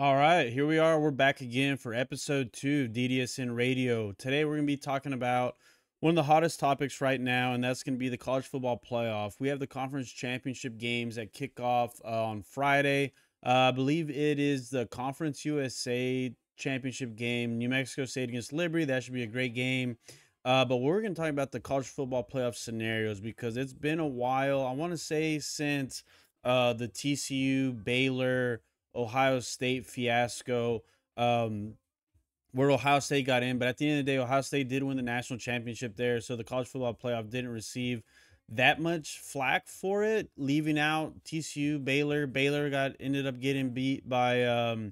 All right, here we are. We're back again for episode 2 of DDSN Radio. Today we're going to be talking about one of the hottest topics right now, and that's going to be the college football playoff. We have the conference championship games that kick off on Friday. I believe it is the Conference USA championship game, New Mexico State against Liberty. That should be a great game. But we're going to talk about the college football playoff scenarios because it's been a while. I want to say since the TCU, Baylor, Ohio State fiasco, where Ohio State got in. But at the end of the day, Ohio State did win the national championship there. So the college football playoff didn't receive that much flack for it, leaving out TCU, Baylor. Baylor ended up getting beat by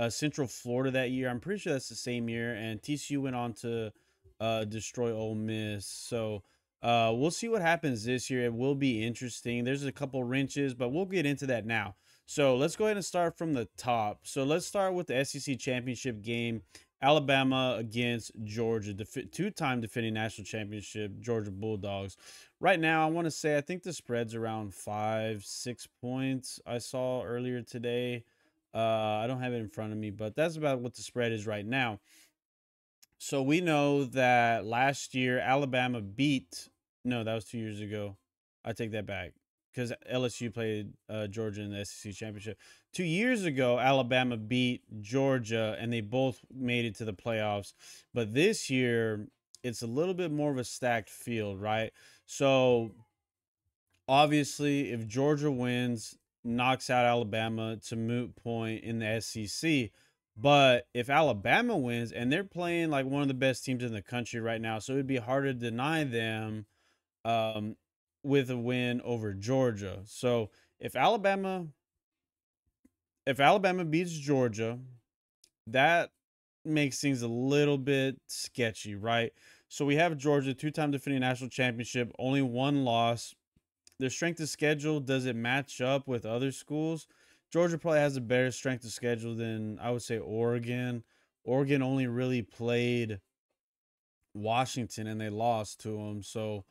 Central Florida that year. I'm pretty sure that's the same year. And TCU went on to destroy Ole Miss. So we'll see what happens this year. It will be interesting. There's a couple wrenches, but we'll get into that now. So let's go ahead and start from the top. So let's start with the SEC championship game. Alabama against Georgia, two-time defending national championship Georgia Bulldogs. Right now, I want to say I think the spread's around 5-6 points. I saw earlier today. I don't have it in front of me, but that's about what the spread is right now. So we know that last year Alabama beat. No, that was 2 years ago. I take that back because LSU played Georgia in the SEC championship. 2 years ago, Alabama beat Georgia, and they both made it to the playoffs. But this year, it's a little bit more of a stacked field, right? So obviously, if Georgia wins, knocks out Alabama, it's a moot point in the SEC. But if Alabama wins, and they're playing like one of the best teams in the country right now, so it'd be hard to deny them um, with a win over Georgia. So if Alabama beats Georgia, that makes things a little bit sketchy, right? So we have Georgia, two-time defending national championship, only one loss. Their strength of schedule, does it match up with other schools? Georgia probably has a better strength of schedule than I would say Oregon. Oregon only really played Washington and they lost to them. So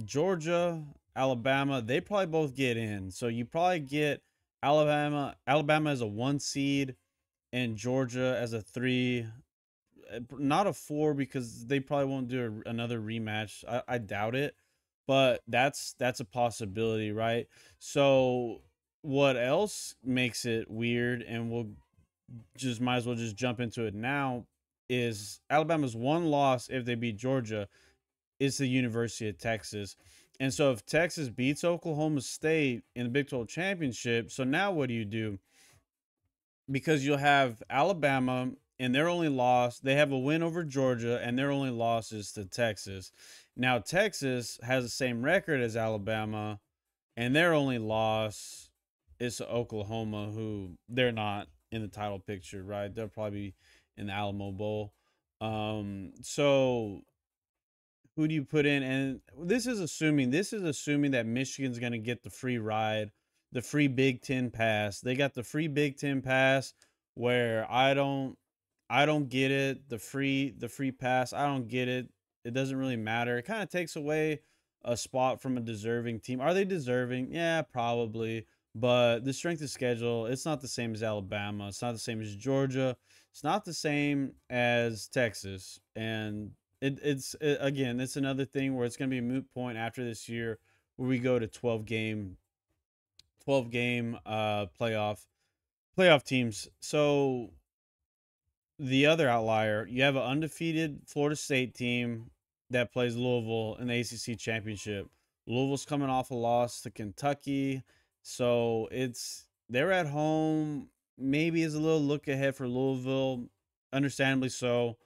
Georgia, Alabama, they probably both get in. So you probably get Alabama as a 1 seed and Georgia as a 3, not a 4 because they probably won't do another rematch. I doubt it, but that's a possibility, right? So what else makes it weird, and we'll just might as well just jump into it now, is Alabama's one loss if they beat Georgia is the University of Texas. And so if Texas beats Oklahoma State in the Big 12 championship, so now what do you do? Because you'll have Alabama and their only loss, they have a win over Georgia and their only loss is to Texas. Now Texas has the same record as Alabama and their only loss is to Oklahoma, who they're not in the title picture, right? They'll probably be in the Alamo Bowl. So who do you put in? And this is assuming that Michigan's going to get the free ride, the free Big Ten pass. They got the free Big Ten pass where I don't get it. The free pass, I don't get it. It doesn't really matter. It kind of takes away a spot from a deserving team. Are they deserving? Yeah, probably. But the strength of schedule, it's not the same as Alabama. It's not the same as Georgia. It's not the same as Texas. And again, it's another thing where it's going to be a moot point after this year where we go to 12 game playoff teams. So the other outlier, you have an undefeated Florida State team that plays Louisville in the ACC championship. Louisville's coming off a loss to Kentucky, so they're at home. Maybe is a little look ahead for Louisville, understandably so.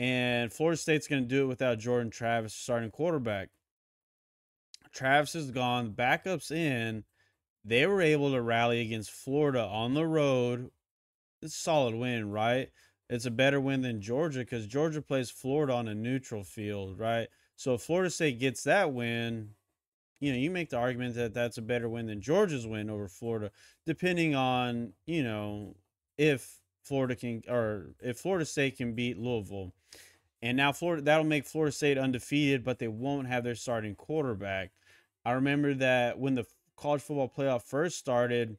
And Florida State's going to do it without Jordan Travis starting quarterback. Travis is gone, backups in. They were able to rally against Florida on the road. It's a solid win, right? It's a better win than Georgia because Georgia plays Florida on a neutral field, right? So if Florida State gets that win, you make the argument that that's a better win than Georgia's win over Florida, depending on, if if Florida State can beat Louisville. And now that'll make Florida State undefeated, but they won't have their starting quarterback. I remember that when the college football playoff first started,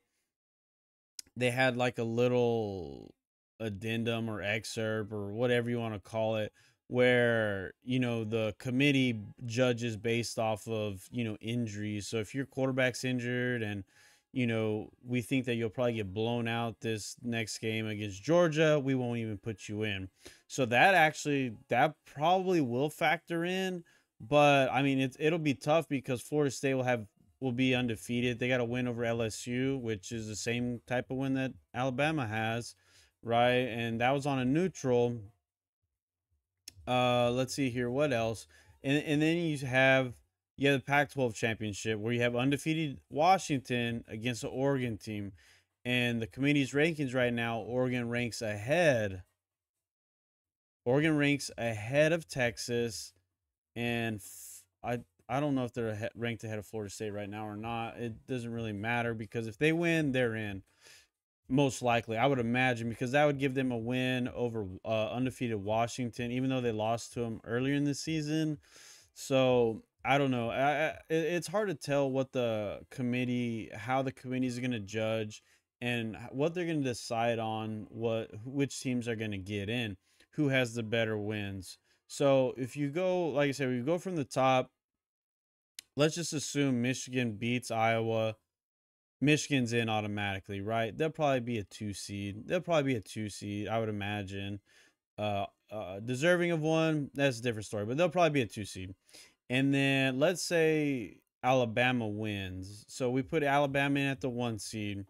they had like a little addendum or excerpt or whatever you want to call it, where the committee judges based off of injuries. So if your quarterback's injured and we think that you'll probably get blown out this next game against Georgia, we won't even put you in. So that probably will factor in. But I mean, it'll be tough because Florida State will be undefeated. They got a win over LSU, which is the same type of win that Alabama has, right? And that was on a neutral. Let's see here, what else? And then you have the Pac-12 championship where you have undefeated Washington against the Oregon team, and the committee's rankings right now, Oregon ranks ahead. Oregon ranks ahead of Texas, and I don't know if they're ranked ahead of Florida State right now or not. It doesn't really matter because if they win, they're in. Most likely, I would imagine, because that would give them a win over undefeated Washington, even though they lost to them earlier in the season. So I don't know. It's hard to tell how the committee is going to judge and what they're going to decide on which teams are going to get in, who has the better wins. So if you go, like I said, we go from the top. Let's just assume Michigan beats Iowa. Michigan's in automatically, right? They'll probably be a 2 seed. I would imagine. Deserving of one, that's a different story, but they'll probably be a 2 seed. And then let's say Alabama wins. So we put Alabama in at the 1 seed.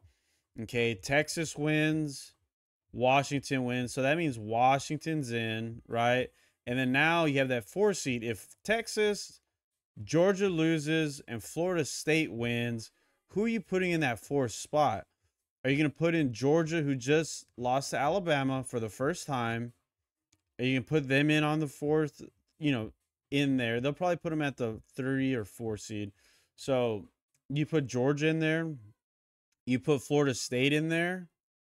Okay, Texas wins, Washington wins. So that means Washington's in, right? And then now you have that 4 seed. If Texas, Georgia loses, and Florida State wins, who are you putting in that 4th spot? Are you going to put in Georgia, who just lost to Alabama for the first time? Are you going to put them in on the 4th, in there? They'll probably put them at the 3 or 4 seed. So you put Georgia in there? You put Florida State in there?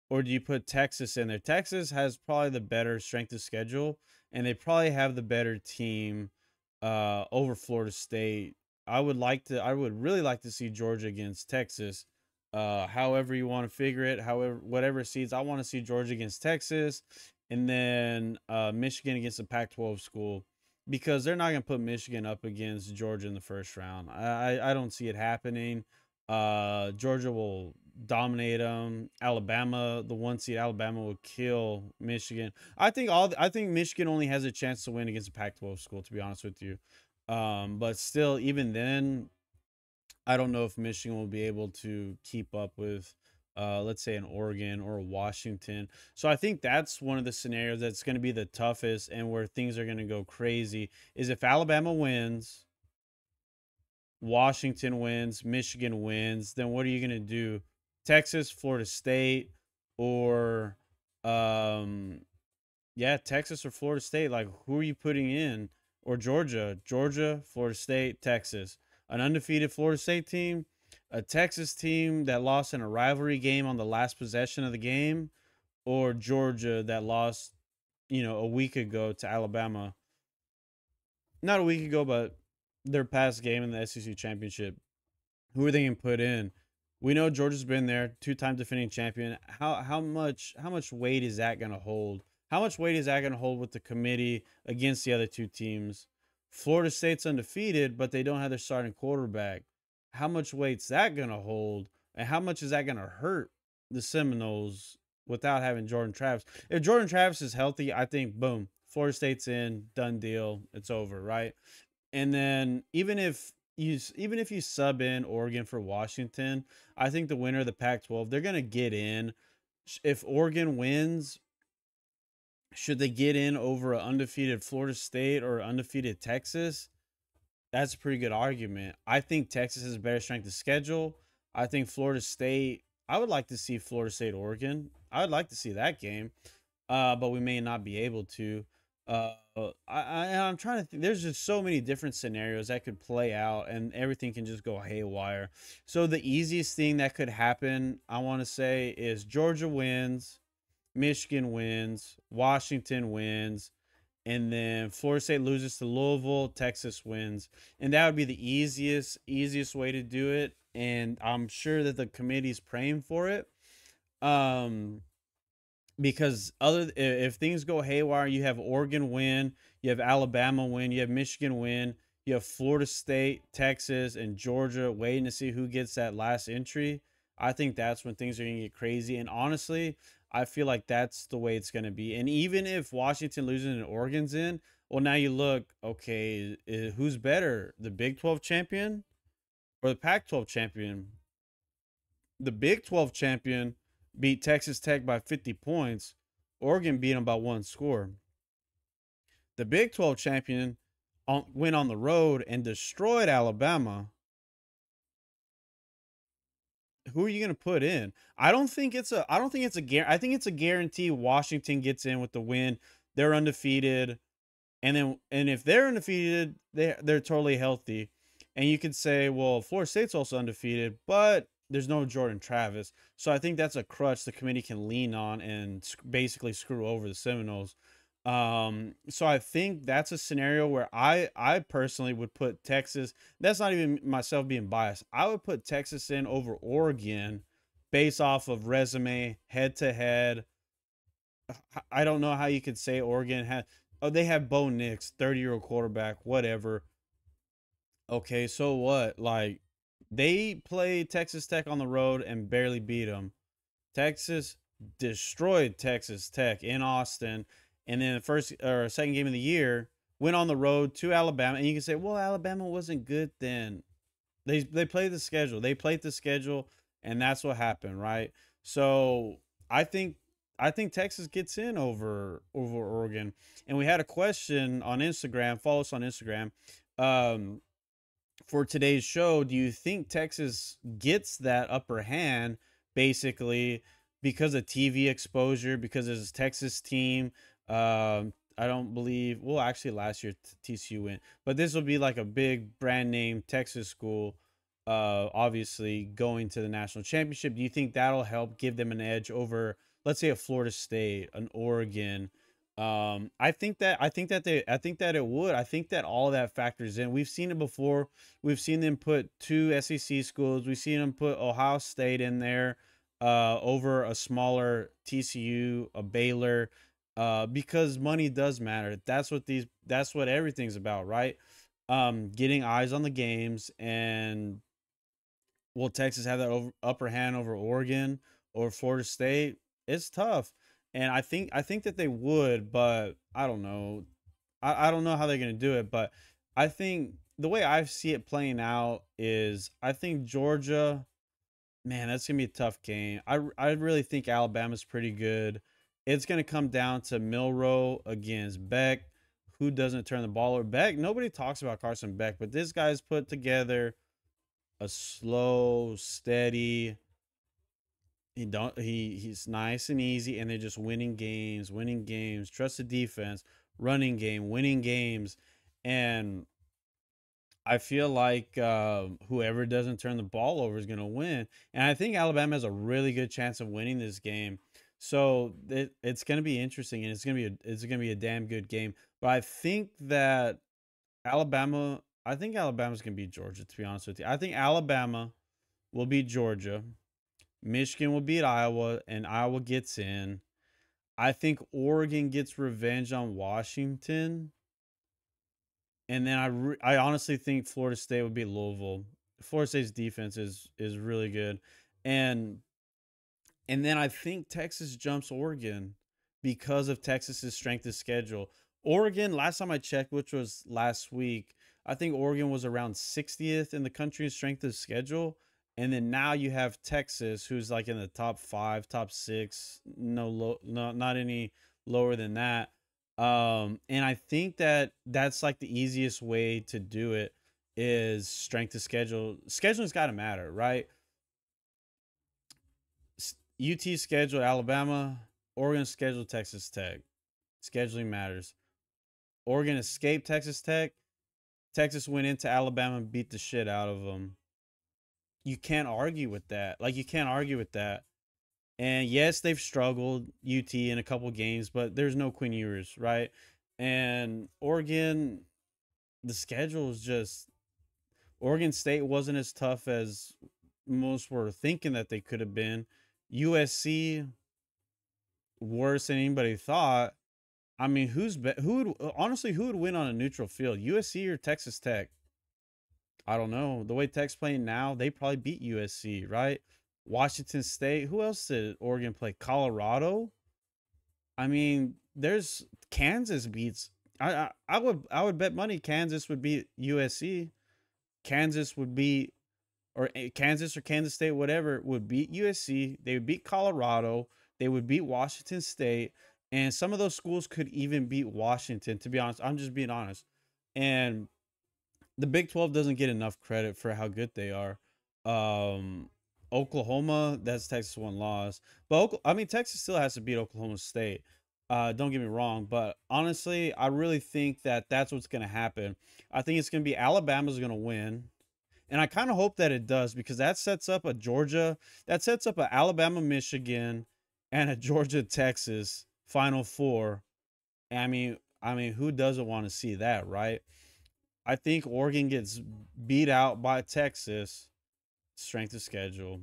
Or do you put Texas in there? Texas has probably the better strength of schedule, and they probably have the better team over Florida State. I would really like to see Georgia against Texas. However you want to figure it, whatever seeds, I want to see Georgia against Texas, and then Michigan against a Pac-12 school, because they're not going to put Michigan up against Georgia in the first round. I don't see it happening. Georgia will dominate them. Alabama, the 1 seed, Alabama will kill Michigan. I think Michigan only has a chance to win against a Pac-12 school, to be honest with you. But still, even then, I don't know if Michigan will be able to keep up with, let's say, an Oregon or a Washington. So I think that's one of the scenarios that's going to be the toughest and where things are going to go crazy, is if Alabama wins, Washington wins, Michigan wins, then what are you going to do? Texas, Florida State, or Texas or Florida State. Like, who are you putting in? Or Georgia, Florida State, Texas. An undefeated Florida State team, a Texas team that lost in a rivalry game on the last possession of the game, or Georgia that lost, a week ago to Alabama. Not a week ago, but their past game in the SEC championship. Who are they going to put in? We know Georgia's been there, 2-time defending champion. How much weight is that going to hold? How much weight is that going to hold with the committee against the other two teams? Florida State's undefeated, but they don't have their starting quarterback. How much weight's that going to hold? And how much is that going to hurt the Seminoles without having Jordan Travis? If Jordan Travis is healthy, I think, boom, Florida State's in, done deal, it's over, right? And then even if you sub in Oregon for Washington, I think the winner of the Pac-12, they're going to get in. If Oregon wins, should they get in over an undefeated Florida State or undefeated Texas? That's a pretty good argument. I think Texas has a better strength of schedule. I think Florida State, I would like to see Florida State, Oregon. I would like to see that game, but we may not be able to. I'm trying to think. There's just so many different scenarios that could play out, and everything can just go haywire. So the easiest thing that could happen, I want to say, is Georgia wins, Michigan wins, Washington wins, and then Florida State loses to Louisville, Texas wins. And that would be the easiest way to do it. And I'm sure that the committee's praying for it. Um, because if things go haywire, you have Oregon win, you have Alabama win, you have Michigan win, you have Florida State, Texas, and Georgia waiting to see who gets that last entry. I think that's when things are going to get crazy. And honestly, I feel like that's the way it's going to be. And even if Washington loses and Oregon's in, well, now you look, okay, who's better, the Big 12 champion or the Pac 12 champion? The Big 12 champion beat Texas Tech by 50 points. Oregon beat them by one score. The Big 12 champion went on the road and destroyed Alabama. Who are you going to put in? I don't think it's a. I don't think it's a. I think it's a guarantee. Washington gets in with the win. They're undefeated, and if they're undefeated, they're totally healthy. And you could say, well, Florida State's also undefeated, but there's no Jordan Travis. So I think that's a crutch the committee can lean on and basically screw over the Seminoles. So I think that's a scenario where I personally would put Texas. That's not even myself being biased. I would put Texas in over Oregon based off of resume, head to head. I don't know how you could say Oregon had. Oh, they have Bo Nix, 30-year-old quarterback, whatever. Okay, so what? Like, they played Texas Tech on the road and barely beat them. Texas destroyed Texas Tech in Austin, and then the first or second game of the year went on the road to Alabama. And you can say, well, Alabama wasn't good then. They played the schedule. They played the schedule, and that's what happened, right? So I think Texas gets in over Oregon. And we had a question on Instagram. Follow us on Instagram. Um, for today's show, do you think Texas gets that upper hand basically because of TV exposure, because it's a Texas team? I don't believe, well, actually, last year TCU went, but this will be like a big brand name Texas school, obviously going to the national championship. Do you think that'll help give them an edge over, let's say, a Florida State, an Oregon? I think that it would. I think that all of that factors in. We've seen it before. We've seen them put two SEC schools. We've seen them put Ohio State in there over a smaller TCU, a Baylor, because money does matter. That's what everything's about, right? Getting eyes on the games, and will Texas have that upper hand over Oregon or Florida State? It's tough, and I think that they would, but I don't know. I don't know how they're gonna do it, but I think the way I see it playing out is I think Georgia, man, that's gonna be a tough game. I really think Alabama's pretty good. It's gonna come down to Milroe against Beck. Who doesn't turn the ball over? Beck. Nobody talks about Carson Beck, but this guy's put together a slow, steady. He's nice and easy, and they're just winning games. Trust the defense, running game, winning games, and I feel like whoever doesn't turn the ball over is going to win. And I think Alabama has a really good chance of winning this game. So it's going to be interesting, and it's going to be a damn good game. But I think that I think Alabama's going to beat Georgia. To be honest with you, I think Alabama will beat Georgia. Michigan will beat Iowa, and Iowa gets in. I think Oregon gets revenge on Washington. And then I honestly think Florida State would beat Louisville. Florida State's defense is really good, and then I think Texas jumps Oregon because of Texas's strength of schedule. Oregon, last time I checked, which was last week, I think Oregon was around 60th in the country in strength of schedule. And then now you have Texas, who's like in the top 5, top 6, no, not any lower than that. And I think that that's like the easiest way to do it is strength of schedule. Scheduling's got to matter, right? UT schedule Alabama, Oregon schedule Texas Tech. Scheduling matters. Oregon escaped Texas Tech. Texas went into Alabama and beat the shit out of them. You can't argue with that. Like, you can't argue with that. And yes, they've struggled UT in a couple games, but there's no Quinn Ewers, right? And Oregon, the schedule is just Oregon State wasn't as tough as most were thinking that they could have been. USC worse than anybody thought. I mean, who would win on a neutral field? USC or Texas Tech? I don't know. The way Tech's playing now, they probably beat USC, right? Washington State. Who else did Oregon play? Colorado. I mean, there's Kansas beats. I would bet money Kansas would beat USC. Kansas would beat or Kansas or Kansas State, whatever, would beat USC. They would beat Colorado. They would beat Washington State. And some of those schools could even beat Washington, to be honest. I'm just being honest. And the Big 12 doesn't get enough credit for how good they are. Oklahoma, that's Texas one loss. But I mean, Texas still has to beat Oklahoma State. Don't get me wrong, but honestly, I really think that that's what's going to happen. I think it's going to be Alabama's going to win. And I kind of hope that it does, because that sets up a Georgia, that sets up a Alabama, Michigan, and a Georgia, Texas Final Four. I mean, who doesn't want to see that, right? I think Oregon gets beat out by Texas, strength of schedule.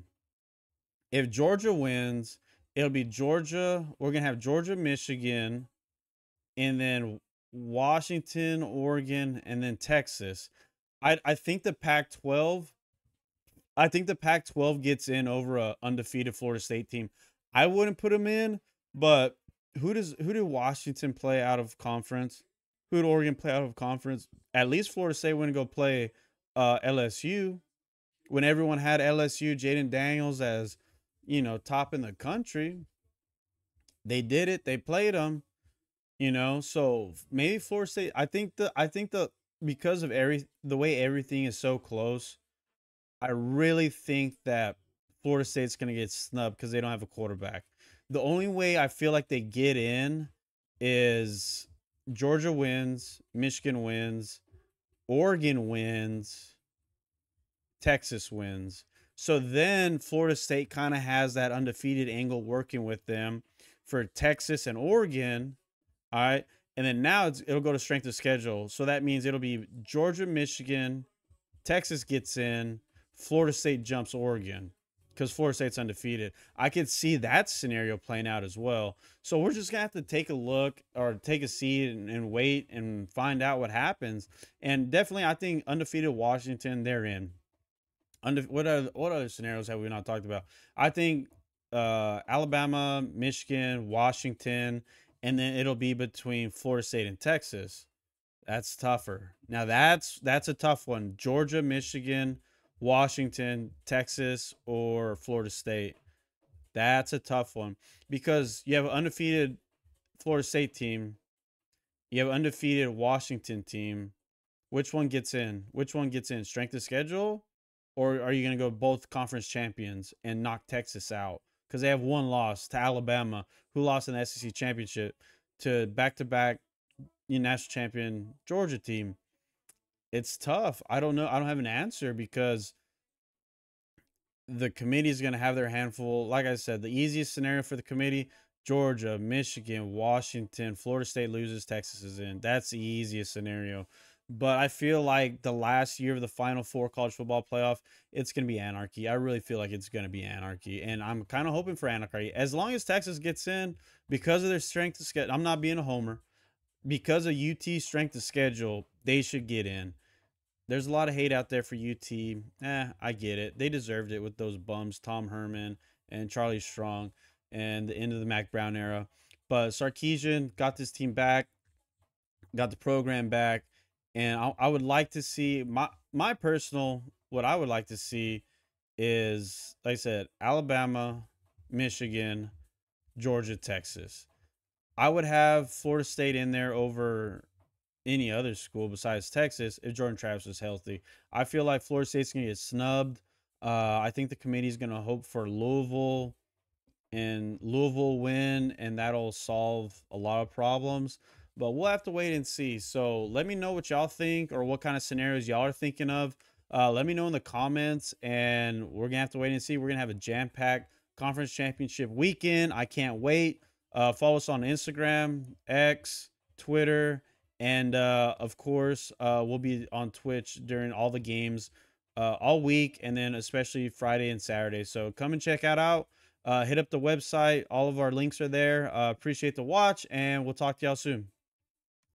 If Georgia wins, it'll be Georgia. We're going to have Georgia, Michigan, and then Washington, Oregon, and then Texas. I think the Pac-12. I think the Pac-12 gets in over a undefeated Florida State team. I wouldn't put them in, but who did Washington play out of conference? Who did Oregon play out of conference? At least Florida State wouldn't go play LSU when everyone had LSU, Jaden Daniels as, top in the country. They did it. They played them. So maybe Florida State. I think the because of the way everything is so close, I really think that Florida State's going to get snubbed because they don't have a quarterback. The only way I feel like they get in is Georgia wins, Michigan wins, Oregon wins, Texas wins. So then Florida State kind of has that undefeated angle working with them for Texas and Oregon. All right. And then now it'll go to strength of schedule. So that means it'll be Georgia, Michigan, Texas gets in, Florida State jumps Oregon because Florida State's undefeated. I could see that scenario playing out as well. So we're just going to have to take a look or take a seat and wait and find out what happens. And definitely, I think undefeated Washington, they're in. What other scenarios have we not talked about? I think Alabama, Michigan, Washington, and then it'll be between Florida State and Texas. That's tougher. Now that's a tough one. Georgia, Michigan, Washington, Texas, or Florida State. That's a tough one because you have an undefeated Florida State team. You have an undefeated Washington team. Which one gets in? Which one gets in? Strength of schedule? Or are you going to go both conference champions and knock Texas out? Because they have one loss to Alabama, who lost in the SEC championship, to back-to-back national champion Georgia team. It's tough. I don't know. I don't have an answer because the committee is going to have their handful. Like I said, the easiest scenario for the committee, Georgia, Michigan, Washington, Florida State loses, Texas is in. That's the easiest scenario. But I feel like the last year of the Final Four college football playoff, it's going to be anarchy. I really feel like it's going to be anarchy. And I'm kind of hoping for anarchy. As long as Texas gets in, because of their strength of schedule, I'm not being a homer. Because of UT's strength of schedule, they should get in. There's a lot of hate out there for UT. I get it. They deserved it with those bums, Tom Herman and Charlie Strong, and the end of the Mac Brown era. But Sarkisian got this team back, got the program back. And I would like to see my personal, what I would like to see is, like I said, Alabama, Michigan, Georgia, Texas. I would have Florida State in there over any other school besides Texas if Jordan Travis was healthy. I feel like Florida State's going to get snubbed. I think the committee is going to hope for Louisville and Louisville win, and that'll solve a lot of problems. But we'll have to wait and see. So let me know what y'all think or what kind of scenarios y'all are thinking of. Let me know in the comments, and we're going to have to wait and see. We're going to have a jam-packed conference championship weekend. I can't wait. Follow us on Instagram, X, Twitter, and, of course, we'll be on Twitch during all the games all week, and then especially Friday and Saturday. So come and check out Hit up the website. All of our links are there. Appreciate the watch, and we'll talk to y'all soon.